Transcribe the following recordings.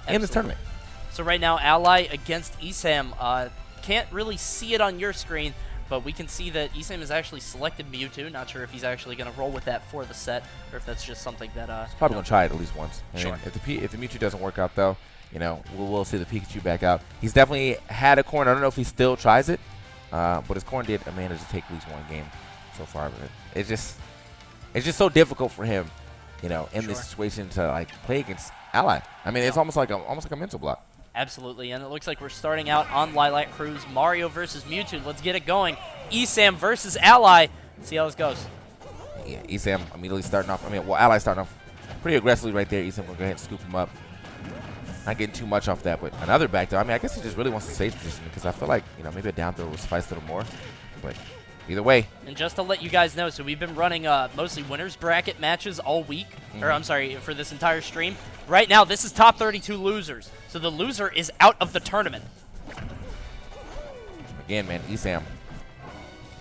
in this tournament. So right now, Ally against ESAM. Can't really see it on your screen, but we can see that ESAM has actually selected Mewtwo. Not sure if he's actually going to roll with that for the set, or if that's just something that... he's probably going to try it at least once. Sure. If the Mewtwo doesn't work out, though, you know, we'll see the Pikachu back out. He's definitely had a corn. I don't know if he still tries it, but his corn did manage to take at least one game so far. But it's just so difficult for him, you know, in this situation to like play against Ally. I mean, it's almost like a mental block. Absolutely, and it looks like we're starting out on Lilac Cruise. Mario versus Mewtwo. Let's get it going. ESAM versus Ally. See how this goes. Yeah, ESAM immediately starting off. I mean, well, Ally starting off pretty aggressively right there. ESAM will go ahead and scoop him up. Not getting too much off that, but another back throw. I mean, I guess he just really wants the stage position because I feel like, you know, maybe a down throw will suffice a little more. But either way. And just to let you guys know, so we've been running mostly winners bracket matches all week. Or I'm sorry, for this entire stream. Right now, this is top 32 losers. So the loser is out of the tournament. Again, man, ESAM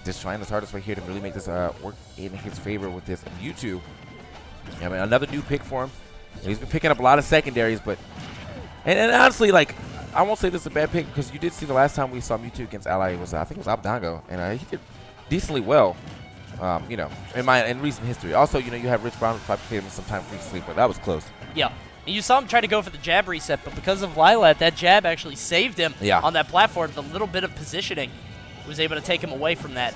just trying his hardest right here to really make this work in his favor with this Mewtwo. I mean, another new pick for him. He's been picking up a lot of secondaries, but... And honestly, like, I won't say this is a bad pick because you did see the last time we saw Mewtwo against Ally, it was, I think it was Abdango, and he did decently well, you know, in recent history. Also, you know, you have Rich Brown who probably played him sometime recently, but that was close. Yeah. And you saw him try to go for the jab reset, but because of Lilat, that jab actually saved him on that platform. The little bit of positioning was able to take him away from that.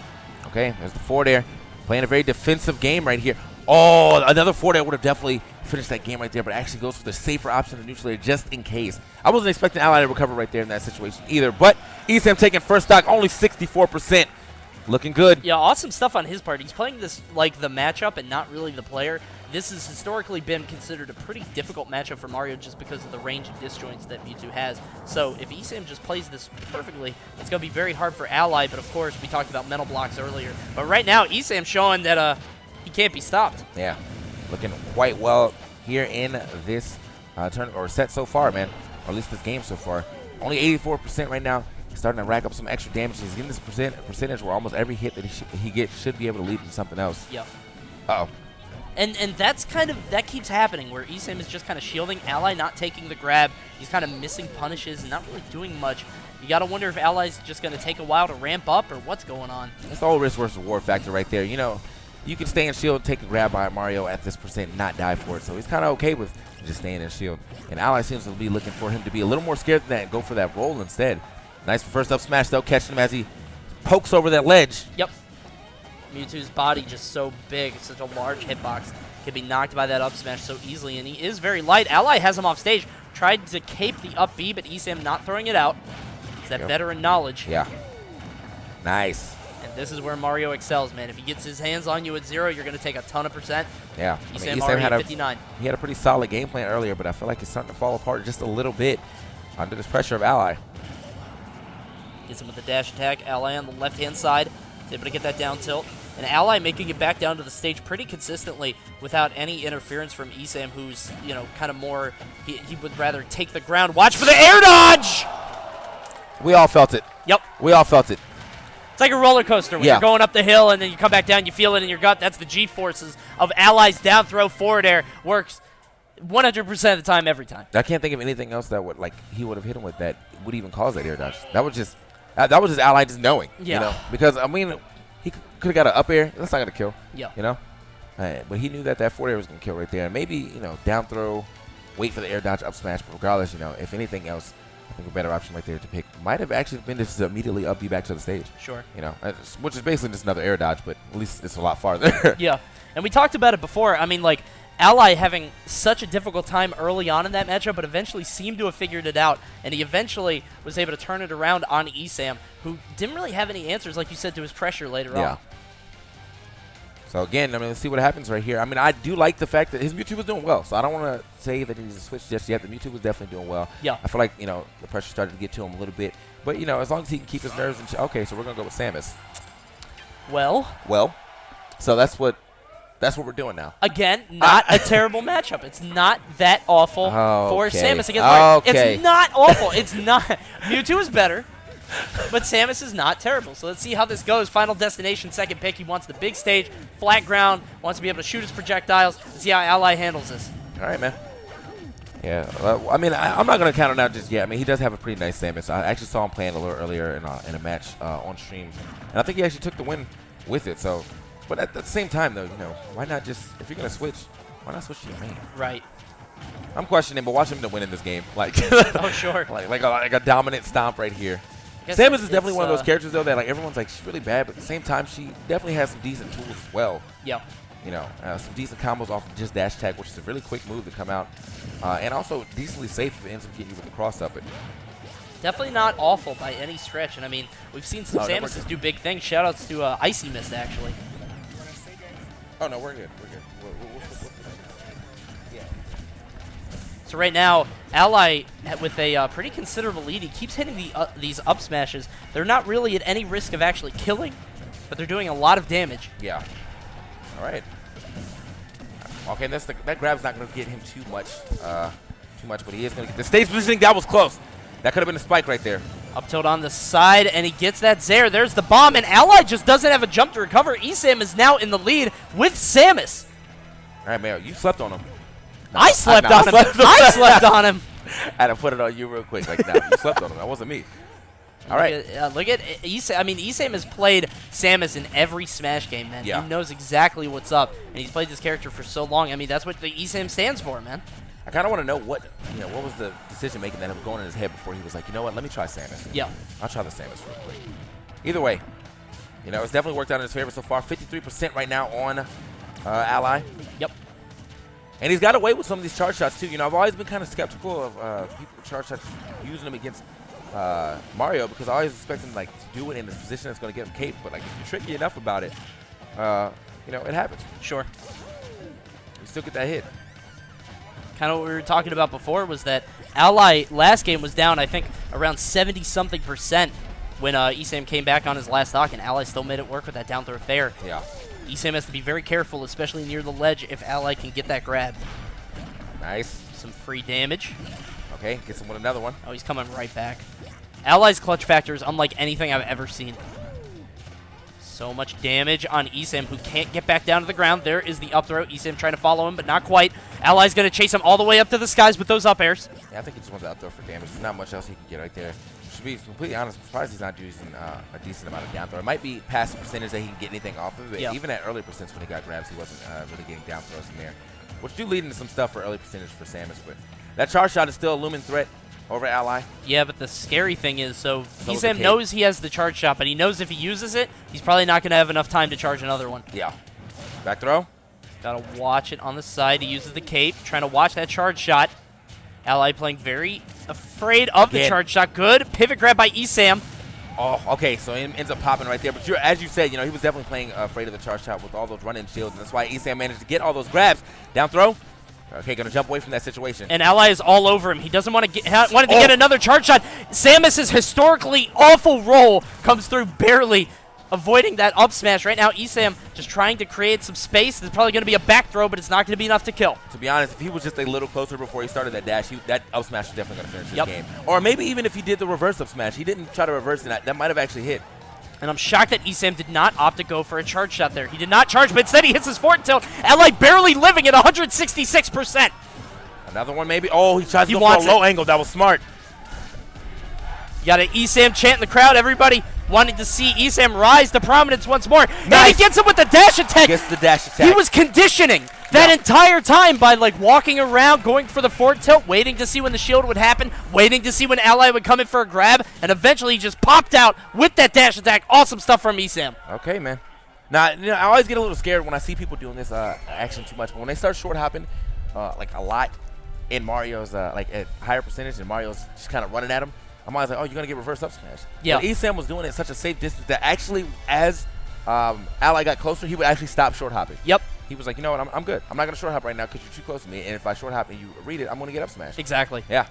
Okay, there's the forward air. Playing a very defensive game right here. Oh, another forward air would have definitely finished that game right there, but actually goes for the safer option of neutral air just in case. I wasn't expecting Ally to recover right there in that situation either, but ESAM taking first stock, only 64%. Looking good. Yeah, awesome stuff on his part. He's playing this like the matchup and not really the player. This has historically been considered a pretty difficult matchup for Mario just because of the range and disjoints that Mewtwo has. So if ESAM just plays this perfectly, it's going to be very hard for Ally, but of course, we talked about mental blocks earlier. But right now, ESAM showing that he can't be stopped. Yeah, looking quite well here in this tournament or set so far, man. Or at least this game so far. Only 84% right now. He's starting to rack up some extra damage. He's getting this percentage where almost every hit that he gets should be able to lead to something else. Yep. Uh-oh. And that's kind of, that keeps happening where ESAM is just kind of shielding Ally, not taking the grab. He's kind of missing punishes and not really doing much. You got to wonder if Ally's just going to take a while to ramp up or what's going on. That's the whole risk versus reward factor right there. You know, you can stay in shield, take a grab by Mario at this percent and not die for it. So he's kind of okay with just staying in shield. And Ally seems to be looking for him to be a little more scared than that and go for that roll instead. Nice first up smash, though, catching him as he pokes over that ledge. Yep. Mewtwo's body just so big, such a large hitbox. Can be knocked by that up smash so easily, and he is very light. Ally has him off stage. Tried to cape the up B, but ESAM not throwing it out. It's that veteran knowledge. Yeah. Nice. And this is where Mario excels, man. If he gets his hands on you at 0, you're going to take a ton of percent. Yeah. ESAM already at 59. He had a pretty solid game plan earlier, but I feel like it's starting to fall apart just a little bit under this pressure of Ally. Gets him with the dash attack. Ally on the left-hand side. He's able to get that down tilt. And Ally making it back down to the stage pretty consistently without any interference from ESAM, who's, you know, kind of more, he would rather take the ground. Watch for the air dodge! We all felt it. Yep. We all felt it. It's like a roller coaster when you're going up the hill and then you come back down, you feel it in your gut. That's the G-forces of Ally's down throw forward air. Works 100% of the time, every time. I can't think of anything else that would, like, he would have hit him with that would even cause that air dodge. That was just Ally just knowing, you know? Because, I mean, he could have got an up air. That's not going to kill, you know? But he knew that forward air was going to kill right there. And maybe, you know, down throw, wait for the air dodge, up smash. But regardless, you know, if anything else, I think a better option right there to pick might have actually been just immediately up B back to the stage. Sure. You know, which is basically just another air dodge, but at least it's a lot farther. Yeah. And we talked about it before. I mean, like, Ally having such a difficult time early on in that matchup, but eventually seemed to have figured it out, and he eventually was able to turn it around on ESAM, who didn't really have any answers, like you said, to his pressure later on. So again, I mean, let's see what happens right here. I mean, I do like the fact that his Mewtwo was doing well, so I don't want to say that he needs to switch just yet. The Mewtwo was definitely doing well. Yeah. I feel like, you know, the pressure started to get to him a little bit, but, you know, as long as he can keep his nerves in check. Okay, so we're going to go with Samus. Well, so that's what we're doing now. Again, not a terrible matchup. It's not that awful for Samus against Mario. It's not awful. It's not. Mewtwo is better, but Samus is not terrible. So let's see how this goes. Final destination, second pick. He wants the big stage, flat ground, wants to be able to shoot his projectiles. Let's see how Ally handles this. All right, man. Yeah, I mean, I'm not going to count it out just yet. I mean, he does have a pretty nice Samus. I actually saw him playing a little earlier in a match on stream, and I think he actually took the win with it. So, but at the same time, though, you know, why not just, if you're going to switch, why not switch to your main? Right. I'm questioning, but watch him to win in this game. Like, oh, sure. like a dominant stomp right here. Samus is definitely one of those characters, though, that like everyone's like, she's really bad, but at the same time, she definitely has some decent tools as well. Yeah. You know, some decent combos off of just dash tag, which is a really quick move to come out. And also decently safe if it ends up getting you with the cross up. Definitely not awful by any stretch. And I mean, we've seen some Samuses do big things. Shoutouts to Icy Mist, actually. Oh, no, we're good. We're good. Yeah. So right now, Ally with a pretty considerable lead. He keeps hitting these up smashes. They're not really at any risk of actually killing, but they're doing a lot of damage. Yeah. All right. Okay, that grab's not going to get him too much, but he is going to get the stage positioning. That was close. That could have been a spike right there. Up tilt on the side, and he gets that Zair. There's the bomb, and Ally just doesn't have a jump to recover. ESAM is now in the lead with Samus. All right, Mayo, you slept on him. I slept on him. I slept on him. I had to put it on you real quick. Like, no, you slept on him. That wasn't me. All right. Look at ESAM. I mean, ESAM has played Samus in every Smash game, man. Yeah. He knows exactly what's up, and he's played this character for so long. I mean, that's what the ESAM stands for, man. I kind of want to know what was the decision making that was going in his head before he was like, you know what, let me try Samus. Yeah. I'll try the Samus real quick. Either way, you know, it's definitely worked out in his favor so far. 53% right now on Ally. Yep. And he's got away with some of these charge shots too. You know, I've always been kind of skeptical of people with charge shots using them against Mario, because I always expect him like to do it in this position that's going to get him cape. But like, if you're tricky enough about it, you know, it happens. Sure. You still get that hit. Kind of what we were talking about before was that Ally last game was down, I think, around 70-something% when ESAM came back on his last stock, and Ally still made it work with that down throw fair. Yeah. ESAM has to be very careful, especially near the ledge, if Ally can get that grab. Nice. Some free damage. Okay, gets him with another one. Oh, he's coming right back. Ally's clutch factor is unlike anything I've ever seen. So much damage on ESAM, who can't get back down to the ground. There is the up throw. ESAM trying to follow him, but not quite. Ally's going to chase him all the way up to the skies with those up airs. Yeah, I think he just wants the up throw for damage. There's not much else he can get right there. To be completely honest, I'm surprised he's not using a decent amount of down throw. It might be past the percentage that he can get anything off of it. Yeah. Even at early percents when he got grabs, he wasn't really getting down throws in there, which do lead into some stuff for early percentage for Samus. But that charge shot is still a looming threat over Ally. Yeah, but the scary thing is, so ESAM knows he has the charge shot, but he knows if he uses it, he's probably not going to have enough time to charge another one. Yeah. Back throw. Got to watch it on the side. He uses the cape, trying to watch that charge shot. Ally playing very afraid of the charge shot. Good pivot grab by ESAM. Oh, okay, so it ends up popping right there. But as you said, you know, he was definitely playing afraid of the charge shot with all those run-in shields, and that's why ESAM managed to get all those grabs. Down throw. Okay, gonna jump away from that situation. And Ally is all over him. He doesn't want to get another charge shot. Samus's historically awful roll comes through barely, avoiding that up smash. Right now, ESAM just trying to create some space. There's probably going to be a back throw, but it's not going to be enough to kill. To be honest, if he was just a little closer before he started that dash, that up smash was definitely going to finish his game. Or maybe even if he did the reverse up smash, he didn't try to reverse it. That might have actually hit. And I'm shocked that ESAM did not opt to go for a charge shot there. He did not charge, but instead he hits his forward tilt. Ally barely living at 166%. Another one maybe. Oh, he tries to go for a low angle. That was smart. You got an ESAM chant in the crowd. Everybody wanting to see ESAM rise to prominence once more. Nice. And he gets him with the dash attack. Gets the dash attack. He was conditioning that entire time by like walking around, going for the forward tilt, waiting to see when the shield would happen, waiting to see when Ally would come in for a grab, and eventually he just popped out with that dash attack. Awesome stuff from ESAM. Okay, man. Now, you know, I always get a little scared when I see people doing this action too much, but when they start short hopping like a lot in Mario's like at higher percentage and Mario's just kind of running at him, I'm always like, oh, you're going to get reverse up smash. Yeah. But ESAM was doing it at such a safe distance that actually as Ally got closer, he would actually stop short hopping. Yep. He was like, you know what, I'm good. I'm not going to short hop right now because you're too close to me, and if I short hop and you read it, I'm going to get up smash. Exactly. Yeah.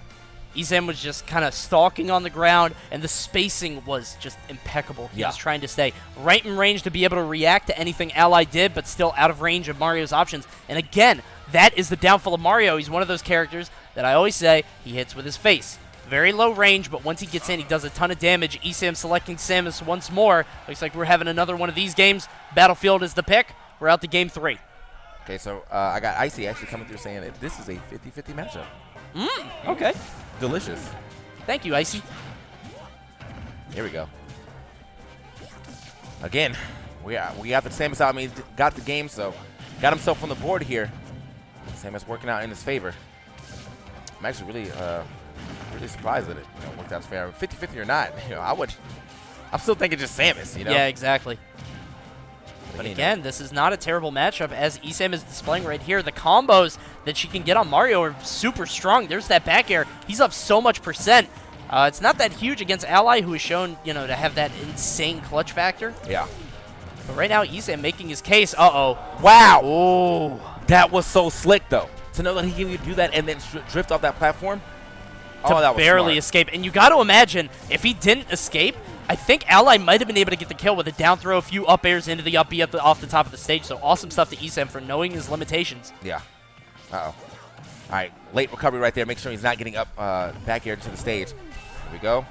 ESAM was just kind of stalking on the ground, and the spacing was just impeccable. He was trying to stay right in range to be able to react to anything Ally did, but still out of range of Mario's options. And again, that is the downfall of Mario. He's one of those characters that I always say he hits with his face. Very low range, but once he gets in, he does a ton of damage. ESAM selecting Samus once more. Looks like we're having another one of these games. Battlefield is the pick. We're out to game 3. Okay, so I got Icy actually coming through saying that this is a 50-50 matchup. Okay. Delicious. Thank you, Icy. Here we go. Again, we got the Samus out. I mean, got the game, so got himself on the board here. Samus working out in his favor. I'm actually really surprised that it worked out his favor. 50-50 or not, I'm still thinking just Samus, Yeah, exactly. But again, this is not a terrible matchup, as ESAM is displaying right here. The combos that she can get on Mario are super strong. There's that back air. He's up so much percent. It's not that huge against Ally, who is shown, to have that insane clutch factor. Yeah. But right now, ESAM making his case. Uh-oh. Wow. Oh. That was so slick, though. To know that he can do that and then drift off that platform. To that was barely smart. escape. And you got to imagine, if he didn't escape, I think Ally might have been able to get the kill with a down throw, a few up airs into the up B off the top of the stage. So awesome stuff to ESAM for knowing his limitations. Yeah. Uh-oh. All right, late recovery right there. Make sure he's not getting up back air to the stage. Here we go.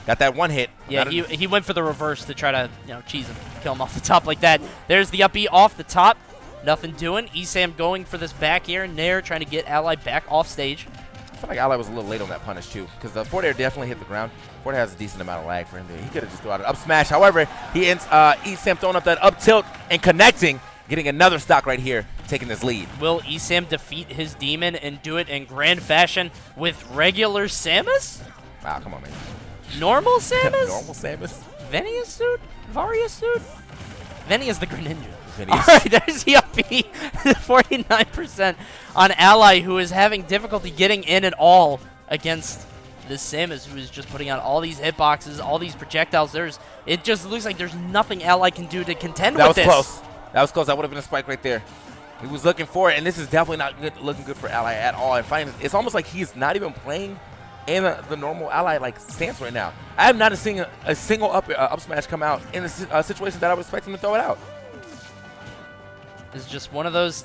Got that one hit. Yeah, he went for the reverse to try to cheese him, kill him off the top like that. There's the up B off the top. Nothing doing. ESAM going for this back air and there, trying to get Ally back off stage. I feel like Ally was a little late on that punish, too, because the forward air definitely hit the ground. Forward has a decent amount of lag for him there. He could have just thrown out an up smash. However, he ends ESAM throwing up that up tilt and connecting, getting another stock right here, taking his lead. Will ESAM defeat his demon and do it in grand fashion with regular Samus? Wow, come on, man. Normal Samus? Normal Samus? Venia suit? Varia suit? Venia's the Greninja. Venia's. All right, there's the up B, 49% on Ally, who is having difficulty getting in at all against this Samus, who is just putting out all these hitboxes, all these projectiles. It just looks like there's nothing Ally can do to contend with this. That was close. That was close. That would have been a spike right there. He was looking for it, and this is definitely not looking good for Ally at all. And finally, it's almost like he's not even playing in the normal Ally stance right now. I have not seen a single up smash come out in a situation that I would expect him to throw it out. It's just one of those.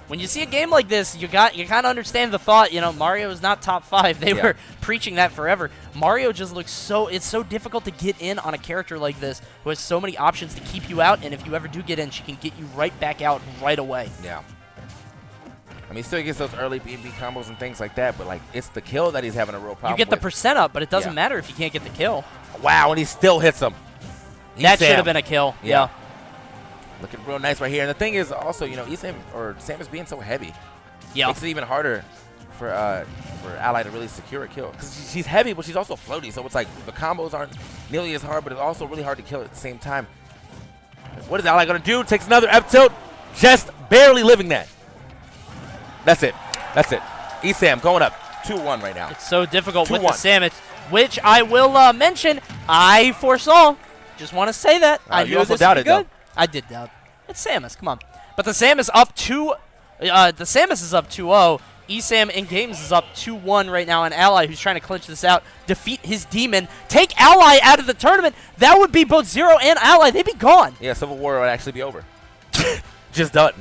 When you see a game like this, you kind of understand the thought. Mario is not top 5. They were preaching that forever. Mario just looks it's so difficult to get in on a character like this who has so many options to keep you out. And if you ever do get in, she can get you right back out right away. Yeah. I mean, he still gets those early B&B combos and things like that, but it's the kill that he's having a real problem with. You get the percent up, but it doesn't matter if you can't get the kill. Wow, and he still hits him. That should have been a kill. Yeah. Looking real nice right here. And the thing is also, ESAM or Samus being so heavy makes it even harder for Ally to really secure a kill. Because she's heavy, but she's also floaty, so it's like the combos aren't nearly as hard, but it's also really hard to kill at the same time. What is Ally going to do? Takes another F tilt, just barely living that. That's it. That's it. ESAM going up 2-1 right now. It's so difficult with the Samus, which I will mention, I foresaw. Just want to say that. I knew this would be good. I did doubt. It's Samus. Come on. But the Samus up 2. The Samus is up 2-0. ESAM in games is up 2-1 right now. And Ally, who's trying to clinch this out, defeat his demon, take Ally out of the tournament. That would be both Zero and Ally. They'd be gone. Yeah, Civil War would actually be over. Just done.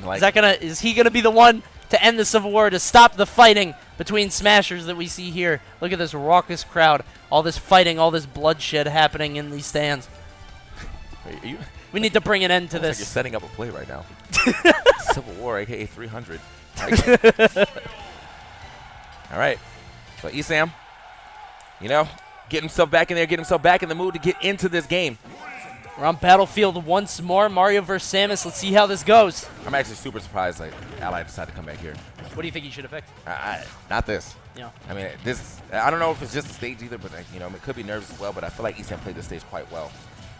Is he gonna be the one to end the Civil War, to stop the fighting between Smashers that we see here? Look at this raucous crowd. All this fighting, all this bloodshed happening in these stands. We need to bring an end to this. Like you're setting up a play right now. Civil War, a.k.a. 300. All right. So ESAM, get himself back in there, get himself back in the mood to get into this game. We're on Battlefield once more. Mario versus Samus. Let's see how this goes. I'm actually super surprised Ally decided to come back here. What do you think you should have picked? Not this. Yeah. I mean, I don't know if it's just the stage either, but it could be nerves as well. But I feel like ESAM played the stage quite well.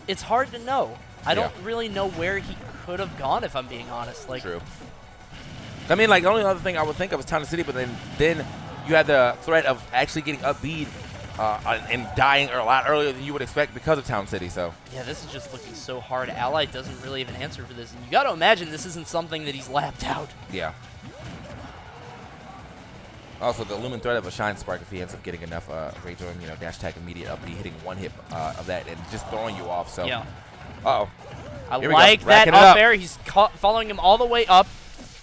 It's hard to know. I don't really know where he could have gone, if I'm being honest. True. I mean, the only other thing I would think of is Town City, but then you had the threat of actually getting upbeat and dying a lot earlier than you would expect because of Town City. So yeah, this is just looking so hard. Ally doesn't really have an answer for this, and you got to imagine this isn't something that he's lapped out. Yeah. Also, the looming threat of a Shine Spark if he ends up getting enough rage on, dash attack immediate upbeat, hitting one hit of that and just throwing you off. So yeah. Uh-oh. I like that up air. He's following him all the way up.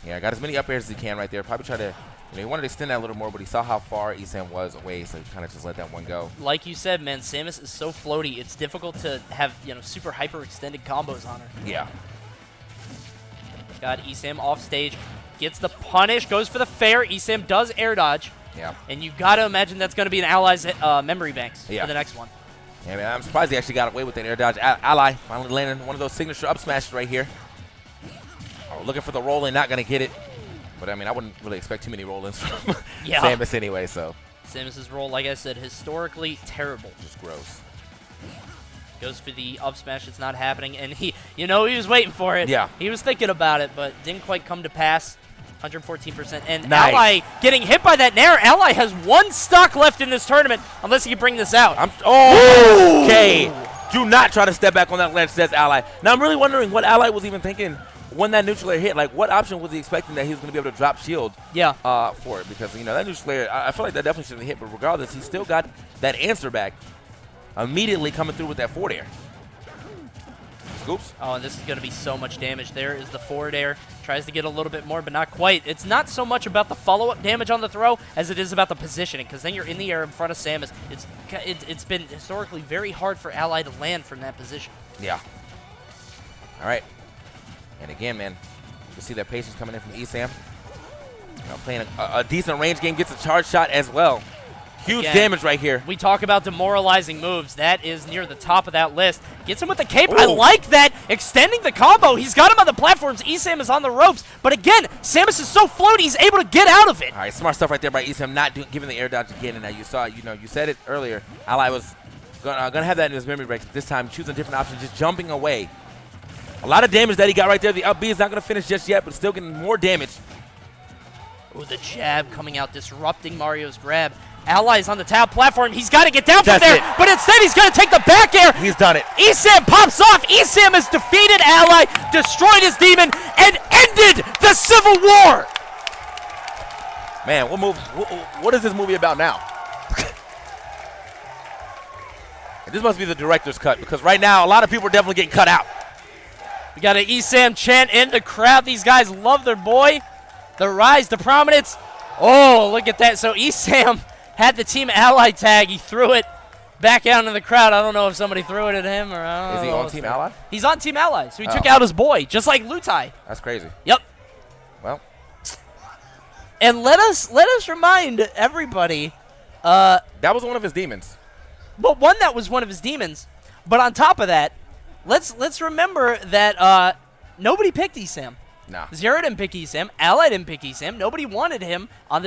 Yeah, got as many up airs as he can right there. Probably try to, he wanted to extend that a little more, but he saw how far ESAM was away, so he kind of just let that one go. Like you said, man, Samus is so floaty. It's difficult to have, super hyper extended combos on her. Yeah. Got ESAM off stage. Gets the punish. Goes for the fair. ESAM does air dodge. Yeah. And you got to imagine that's going to be an Ally's memory banks for the next one. Yeah, man, I'm surprised he actually got away with that air dodge. Ally finally landing one of those signature up smashes right here. Oh, looking for the roll-in, not going to get it. But, I mean, I wouldn't really expect too many roll-ins from Samus anyway, so. Samus's roll, like I said, historically terrible. Just gross. Goes for the up smash. It's not happening. And he was waiting for it. Yeah. He was thinking about it, but didn't quite come to pass. 114%. And nice. Ally getting hit by that nair. Ally has one stock left in this tournament, unless he can bring this out. Okay. Do not try to step back on that ledge, says Ally. Now, I'm really wondering what Ally was even thinking when that neutral air hit. Like, what option was he expecting that he was going to be able to drop shield for it? Because, that neutral air, I feel like that definitely shouldn't have hit. But regardless, he still got that answer back immediately coming through with that forward air. Scoops. Oh, and this is going to be so much damage. There is the forward air. Tries to get a little bit more, but not quite. It's not so much about the follow-up damage on the throw as it is about the positioning, because then you're in the air in front of Samus. It's been historically very hard for Ally to land from that position. Yeah. All right. And again, man, you see that patience coming in from ESAM. Playing a decent range game, gets a charge shot as well. Huge damage right here. We talk about demoralizing moves. That is near the top of that list. Gets him with the cape. Ooh. I like that. Extending the combo. He's got him on the platforms. ESAM is on the ropes. But again, Samus is so floaty, he's able to get out of it. All right, smart stuff right there by ESAM, not giving the air dodge again. And now you saw, you said it earlier. Ally was gonna have that in his memory break. This time, choosing a different option, just jumping away. A lot of damage that he got right there. The up B is not gonna finish just yet, but still getting more damage. Ooh, the jab coming out, disrupting Mario's grab. Ally's on the tab platform. He's got to get down from there, but instead he's going to take the back air. He's done it. ESAM pops off. ESAM has defeated Ally, destroyed his demon, and ended the Civil War. Man, what is this movie about now? This must be the director's cut, because right now a lot of people are definitely getting cut out. We got an ESAM chant in the crowd. These guys love their boy. The rise to prominence. Oh, look at that. So ESAM had the Team Ally tag. He threw it back out into the crowd. I don't know if somebody threw it at him or I don't know. Is he on Team Ally? He's on Team Ally, so he took out his boy, just like Lutai. That's crazy. Yep. Well. And let us remind everybody. That was one of his demons. Well, that was one of his demons. But on top of that, let's remember that nobody picked ESAM. Nah. Zero didn't pick ESAM. Ally didn't pick ESAM. Nobody wanted him on the